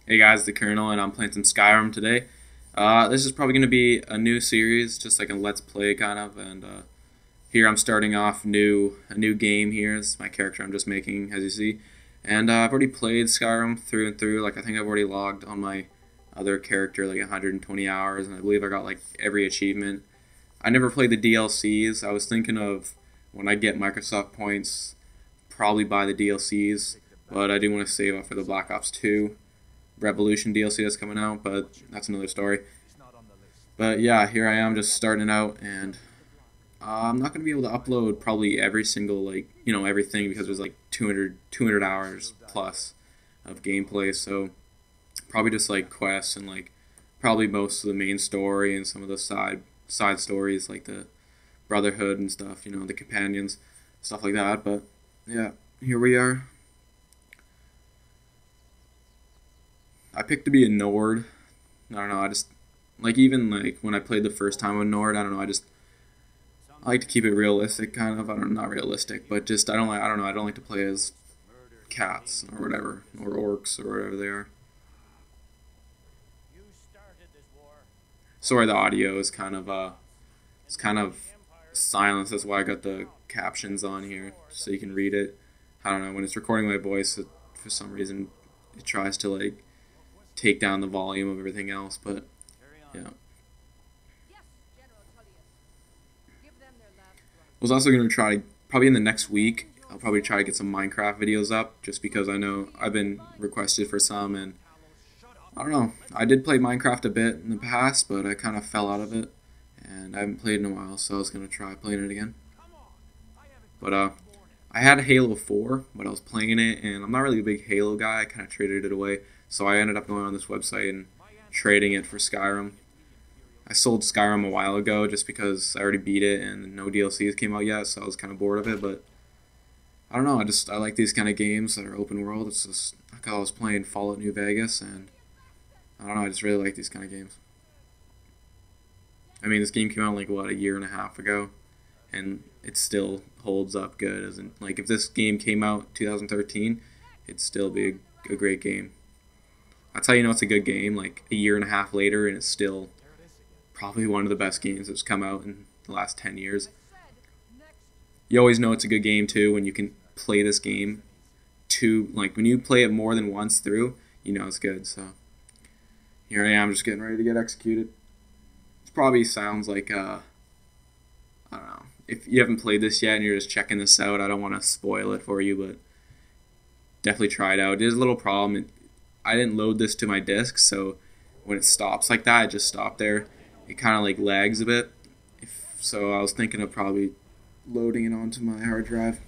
Hey guys, the Colonel, and I'm playing some Skyrim today. This is probably going to be a new series, just like a Let's Play kind of, and here I'm starting off a new game here. This is my character I'm just making, as you see. And I've already played Skyrim through and through. Like, I think I've already logged on my other character like 120 hours, and I believe I got like every achievement. I never played the DLCs. I was thinking of when I get Microsoft points, probably buy the DLCs, but I do want to save up for the Black Ops 2 Revolution DLC that's coming out, but that's another story. But yeah, here I am just starting out, and I'm not going to be able to upload probably every single, like, everything, because there's like 200 hours plus of gameplay, so probably just like quests and like probably most of the main story and some of the side stories like the Brotherhood and stuff, the companions, stuff like that. But yeah, here we are. I picked to be a Nord. I don't know, I just, like, even, like, when I played the first time with Nord, I don't know, I like to keep it realistic, kind of. I don't know, not realistic, but just, I don't know, I don't like to play as cats, or whatever, or orcs, or whatever they are. Sorry, the audio is it's kind of silence, that's why I got the captions on here, so you can read it. I don't know, when it's recording my voice, for some reason, it tries to, like, take down the volume of everything else, but yeah. I was also going to try, probably in the next week, I'll probably try to get some Minecraft videos up, just because I know I've been requested for some, and I don't know, I did play Minecraft a bit in the past, but I kind of fell out of it, and I haven't played in a while, so I was going to try playing it again. But I had Halo 4, but I was playing it, and I'm not really a big Halo guy, I kind of traded it away. So I ended up going on this website and trading it for Skyrim. I sold Skyrim a while ago just because I already beat it and no DLCs came out yet, so I was kind of bored of it. But I don't know, I like these kind of games that are open world. It's just like I was playing Fallout New Vegas, and I don't know, I just really like these kind of games. I mean, this game came out like, what, a year and a half ago, and it still holds up good. Like, if this game came out 2013, it'd still be a great game. That's how you know it's a good game, like a year and a half later, and it's still probably one of the best games that's come out in the last 10 years. You always know it's a good game, too, when you can play this game like, when you play it more than once through, you know it's good. So here I am just getting ready to get executed. It probably sounds like, I don't know, if you haven't played this yet and you're just checking this out, I don't want to spoil it for you, but definitely try it out. There's a little problem. I didn't load this to my disk, so when it stops like that, it just stopped there. It kind of like lags a bit. So I was thinking of probably loading it onto my hard drive.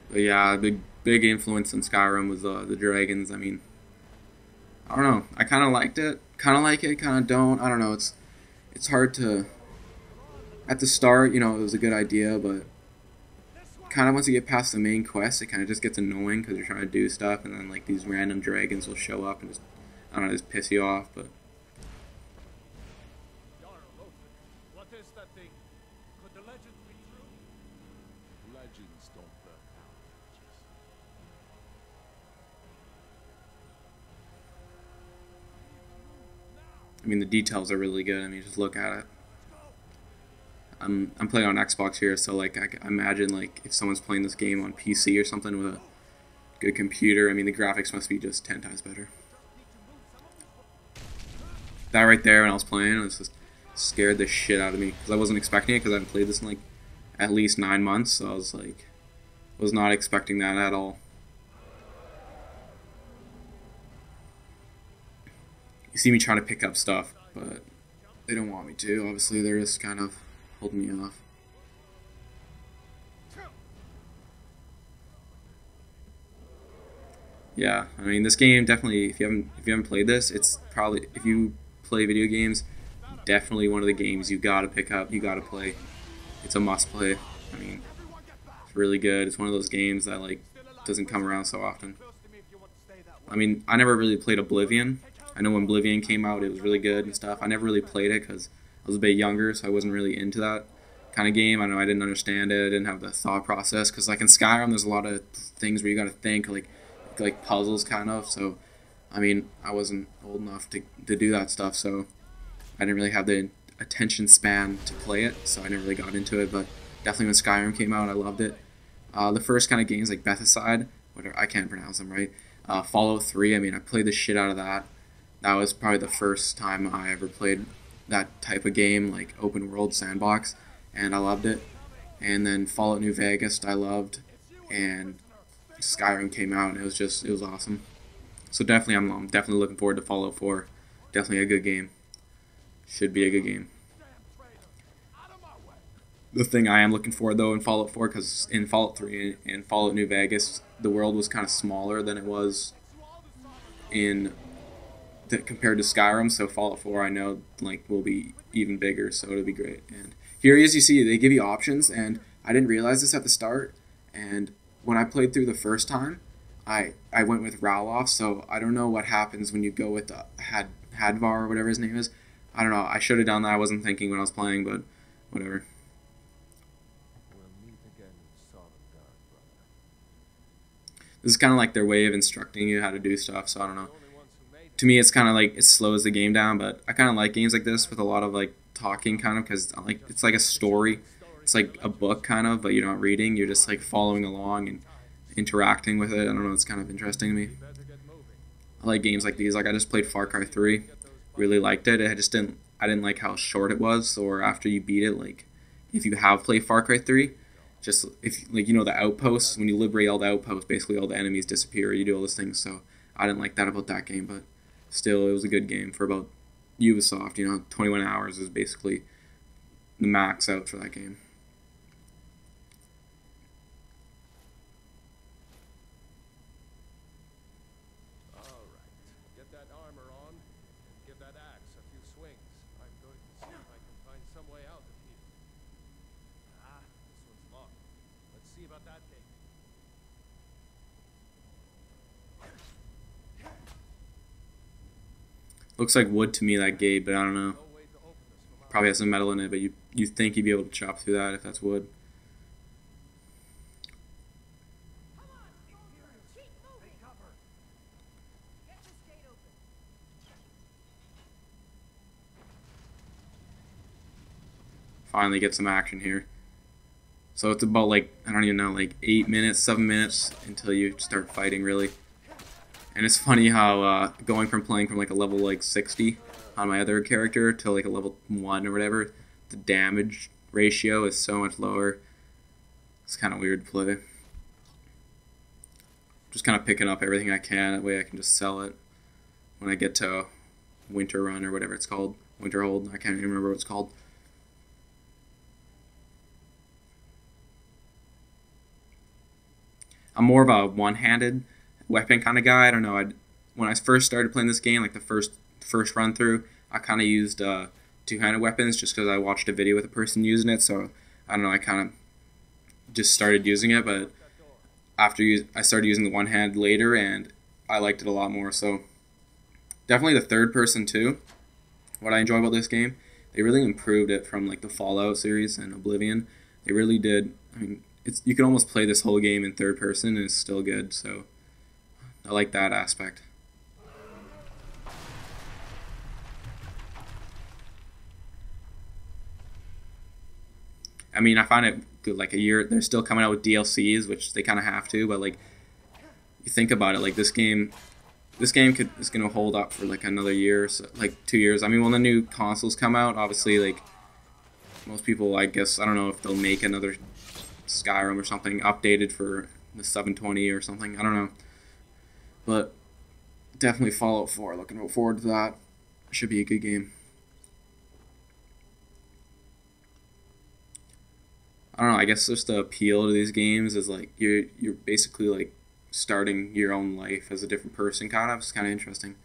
But yeah, big influence in Skyrim was the dragons. I mean, I don't know. I kind of liked it. Kind of like it, kind of don't. I don't know. It's hard to. At the start, it was a good idea, but kind of once you get past the main quest, it kind of just gets annoying because you're trying to do stuff, and then like these random dragons will show up and just, I don't know, just piss you off. But what is that thing? Could the legends be true? Legends don't burn out. I mean, the details are really good. I mean, just look at it. I'm playing on Xbox here, so like I imagine like if someone's playing this game on PC or something with a good computer, I mean the graphics must be just 10 times better. That right there when I was playing, it just scared the shit out of me because I wasn't expecting it because I hadn't played this in like at least 9 months, so I was like, was not expecting that at all. You see me trying to pick up stuff, but they don't want me to. Obviously, they're just kind of holding me off. Yeah, I mean, this game definitely. If you haven't played this, it's probably, if you play video games, definitely one of the games you gotta pick up. You gotta play. It's a must play. I mean, it's really good. It's one of those games that like doesn't come around so often. I mean, I never really played Oblivion. I know when Oblivion came out, it was really good and stuff. I never really played it because was a bit younger, so I wasn't really into that kind of game. I know I didn't understand it. I didn't have the thought process because like in Skyrim, there's a lot of things where you got to think like puzzles kind of. So I mean, I wasn't old enough to do that stuff, so I didn't really have the attention span to play it. So I never really got into it. But definitely when Skyrim came out, I loved it. The first kind of games like Bethesda, whatever, I can't pronounce them right. Fallout 3, I mean, I played the shit out of that. That was probably the first time I ever played that type of game, like open world sandbox, and I loved it. And then Fallout New Vegas, I loved, and Skyrim came out, and it was awesome. So definitely, I'm definitely looking forward to Fallout 4. Definitely a good game. Should be a good game. The thing I am looking for though in Fallout 4, because in Fallout 3 and Fallout New Vegas, the world was kind of smaller than it was in compared to Skyrim. So Fallout 4, I know like will be even bigger, so it'll be great. And here, as you see, they give you options, and I didn't realize this at the start. And when I played through the first time, I went with Ralof, so I don't know what happens when you go with the Hadvar or whatever his name is. I don't know. I should have done that. I wasn't thinking when I was playing, but whatever. This is kind of like their way of instructing you how to do stuff, so I don't know. To me, it's kind of like it slows the game down, but I kind of like games like this with a lot of like talking kind of, because like it's like a story. It's like a book kind of, but you're not reading. You're just like following along and interacting with it. I don't know. It's kind of interesting to me. I like games like these. Like I just played Far Cry 3. Really liked it. I didn't like how short it was, or after you beat it, like if you have played Far Cry 3, just if like you know the outposts, when you liberate all the outposts, basically all the enemies disappear. You do all those things, so I didn't like that about that game, but still it was a good game for about Ubisoft. You know, 21 hours is basically the max out for that game. Looks like wood to me, that gate, but I don't know. Probably has some metal in it, but you think you'd be able to chop through that if that's wood. Finally get some action here. So it's about like, I don't even know, like 8 minutes, 7 minutes until you start fighting really. And it's funny how going from playing from like a level like 60 on my other character to like a level 1 or whatever, the damage ratio is so much lower. It's kind of weird to play. Just kind of picking up everything I can, that way I can just sell it when I get to Winter Run or whatever it's called. Winter Hold, I can't even remember what it's called. I'm more of a one-handed weapon kind of guy. I don't know. When I first started playing this game, like the first run through, I kind of used two-handed weapons just because I watched a video with a person using it. So I don't know. I kind of just started using it, but I started using the one hand later, and I liked it a lot more. So definitely the third person too. What I enjoy about this game, they really improved it from like the Fallout series and Oblivion. They really did. I mean, you can almost play this whole game in third person and it's still good. So I like that aspect. I mean, I find it good. Like a year, they're still coming out with DLCs, which they kind of have to. But like, you think about it, like this game is gonna hold up for like another year, so, like 2 years. I mean, when the new consoles come out, obviously, like most people, I guess, I don't know if they'll make another Skyrim or something updated for the 720 or something. I don't know. But definitely Fallout 4. Looking forward to that. Should be a good game. I don't know. I guess just the appeal to these games is like you're basically like starting your own life as a different person. Kind of. It's kind of interesting.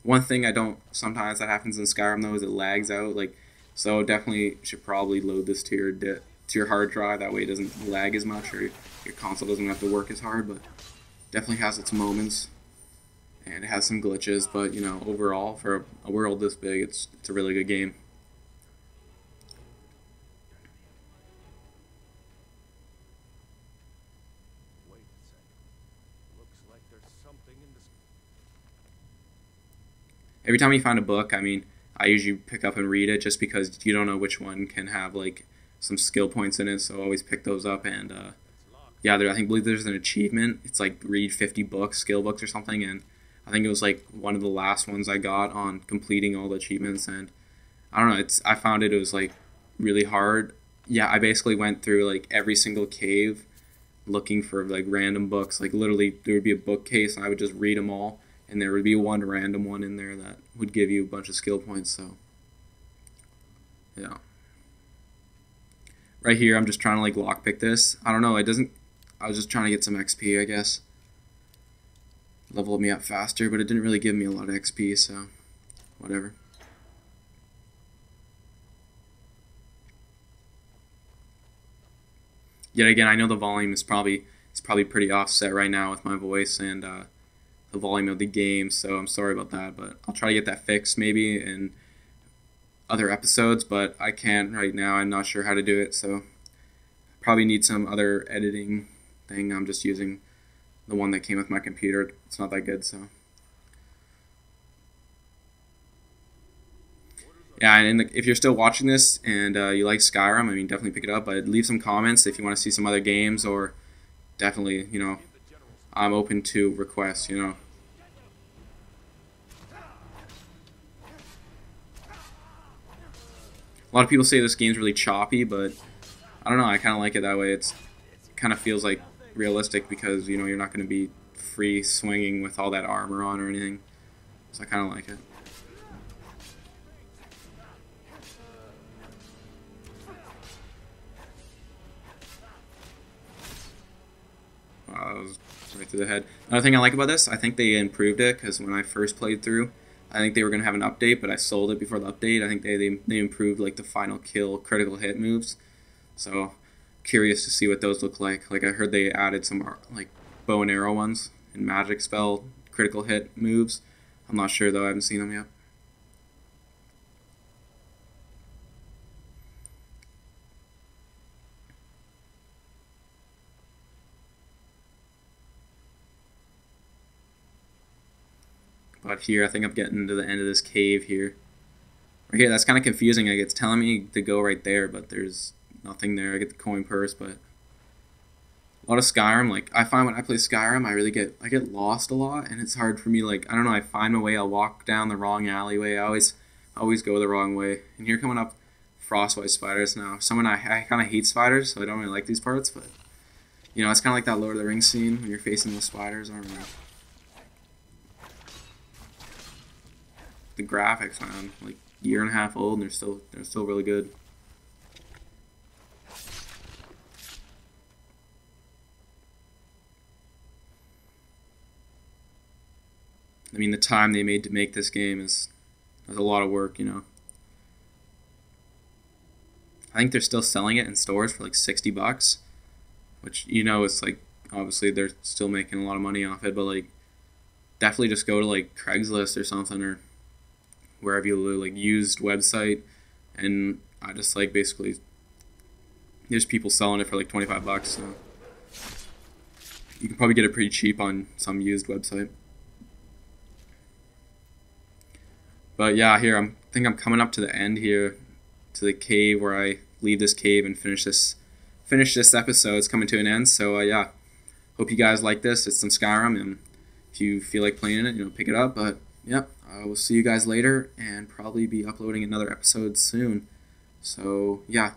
One thing I don't sometimes that happens in Skyrim though is it lags out. Like, so definitely should probably load this to your hard drive. That way it doesn't lag as much, or your console doesn't have to work as hard. But definitely has its moments. and it has some glitches, but you know, overall for a world this big, it's a really good game. Wait a second. Looks like there's something in this. Every time you find a book, I mean, I usually pick up and read it just because you don't know which one can have like some skill points in it, so I always pick those up. And yeah, believe there's an achievement. It's like read 50 books, skill books or something, and I think it was like one of the last ones I got on completing all the achievements. And I don't know, I found it was like really hard. Yeah, I basically went through like every single cave looking for like random books. Like literally there would be a bookcase and I would just read them all, and there would be one random one in there that would give you a bunch of skill points. So yeah, right here I'm just trying to like lockpick this. I don't know, it doesn't. I was just trying to get some XP, I guess. Leveled me up faster, but it didn't really give me a lot of XP, so whatever. Yet again, I know the volume is probably pretty offset right now with my voice and the volume of the game, so I'm sorry about that, but I'll try to get that fixed maybe in other episodes, but I can't right now. I'm not sure how to do it, so probably need some other editing thing. I'm just using the one that came with my computer. It's not that good, so yeah. And if you're still watching this and you like Skyrim, I mean, definitely pick it up, but leave some comments if you want to see some other games, or definitely, you know, I'm open to requests, you know. A lot of people say this game's really choppy, but I don't know, I kind of like it that way. It kind of feels like realistic because, you know, you're not going to be free swinging with all that armor on or anything. So I kind of like it. Wow, that was right through the head. Another thing I like about this, I think they improved it, because when I first played through, I think they were going to have an update, but I sold it before the update. I think they improved like the final kill critical hit moves. So curious to see what those look like. Like I heard they added some like bow and arrow ones and magic spell critical hit moves. I'm not sure though, I haven't seen them yet. But here, I think I'm getting to the end of this cave here. Right here, that's kind of confusing. Like, it's telling me to go right there, but there's nothing there. I get the coin purse, but a lot of Skyrim, like, I find when I play Skyrim, I get lost a lot, and it's hard for me, like, I don't know, I find my way, I'll walk down the wrong alleyway. I always go the wrong way. And here coming up frostbite spiders now. I kind of hate spiders, so I don't really like these parts, but, you know, it's kind of like that Lord of the Rings scene when you're facing those spiders. I don't know. The graphics, man, like year and a half old, and they're still really good. I mean, the time they made to make this game is a lot of work, you know. I think they're still selling it in stores for like $60, which, you know, it's like, obviously they're still making a lot of money off it, but like definitely just go to like Craigslist or something, or wherever you like used website, and I just like basically there's people selling it for like $25, so you can probably get it pretty cheap on some used website. But yeah, here I think I'm coming up to the end here, to the cave where I leave this cave and finish this episode. It's coming to an end, so yeah, hope you guys like this. It's some Skyrim, and if you feel like playing it, you know, pick it up. But yeah, we'll see you guys later, and probably be uploading another episode soon. So yeah,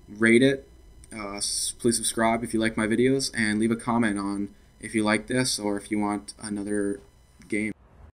rate it, please subscribe if you like my videos, and leave a comment on if you like this or if you want another game.